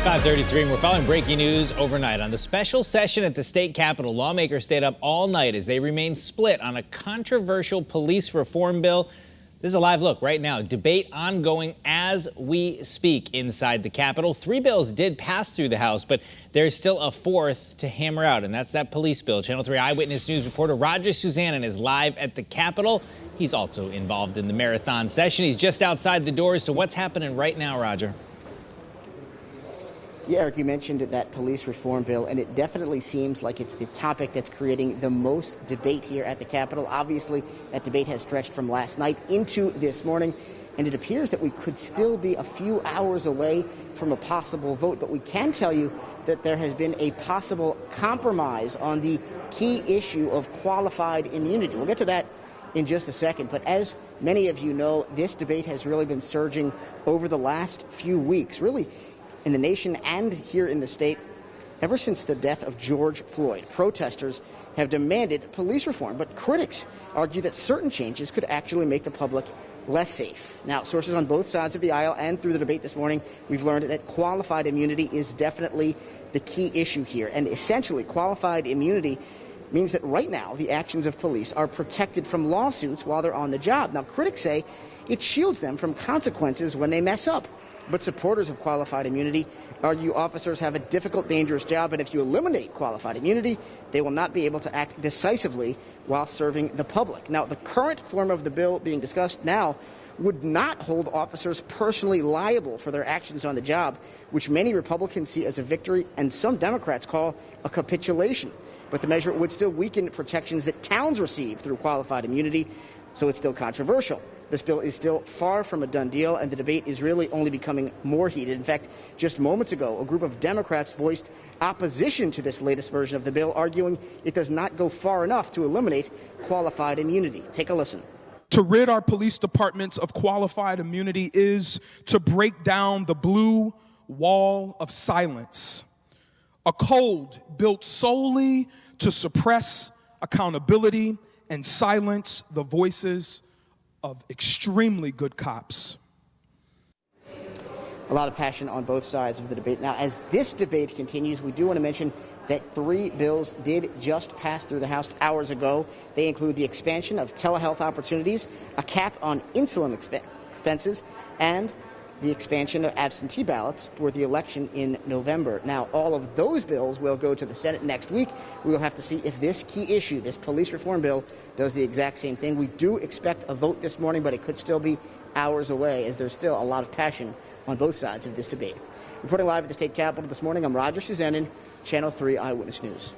5:33, and we're following breaking news overnight. On the special session at the state capitol, lawmakers stayed up all night as they remained split on a controversial police reform bill. This is a live look right now. Debate ongoing as we speak inside the Capitol. 3 bills did pass through the House, but there's still a 4th to hammer out, and that's that police bill. Channel 3 Eyewitness News reporter Roger Suzanin is live at the Capitol. He's also involved in the marathon session. He's just outside the doors. So what's happening right now, Roger? Yeah, Eric, you mentioned that police reform bill, and it definitely seems like it's the topic that's creating the most debate here at the Capitol. Obviously, that debate has stretched from last night into this morning, and it appears that we could still be a few hours away from a possible vote. But we can tell you that there has been a possible compromise on the key issue of qualified immunity. We'll get to that in just a second. But as many of you know, this debate has really been surging over the last few weeks, really in the nation and here in the state. Ever since the death of George Floyd, protesters have demanded police reform, but critics argue that certain changes could actually make the public less safe. Now, sources on both sides of the aisle and through the debate this morning, we've learned that qualified immunity is definitely the key issue here. And essentially, qualified immunity means that right now the actions of police are protected from lawsuits while they're on the job. Now, critics say it shields them from consequences when they mess up. But supporters of qualified immunity argue officers have a difficult, dangerous job, and if you eliminate qualified immunity, they will not be able to act decisively while serving the public. Now, the current form of the bill being discussed now would not hold officers personally liable for their actions on the job, which many Republicans see as a victory and some Democrats call a capitulation. But the measure would still weaken protections that towns receive through qualified immunity, so it's still controversial. This bill is still far from a done deal, and the debate is really only becoming more heated. In fact, just moments ago, a group of Democrats voiced opposition to this latest version of the bill, arguing it does not go far enough to eliminate qualified immunity. Take a listen. To rid our police departments of qualified immunity is to break down the blue wall of silence, a code built solely to suppress accountability and silence the voices of extremely good cops. A lot of passion on both sides of the debate. Now, as this debate continues, we do want to mention that 3 bills did just pass through the House hours ago. They include the expansion of telehealth opportunities, a cap on insulin expenses, and the expansion of absentee ballots for the election in November. Now, all of those bills will go to the Senate next week. We will have to see if this key issue, this police reform bill, does the exact same thing. We do expect a vote this morning, but it could still be hours away as there's still a lot of passion on both sides of this debate. Reporting live at the state capitol this morning, I'm Roger Suzanin, Channel 3 Eyewitness News.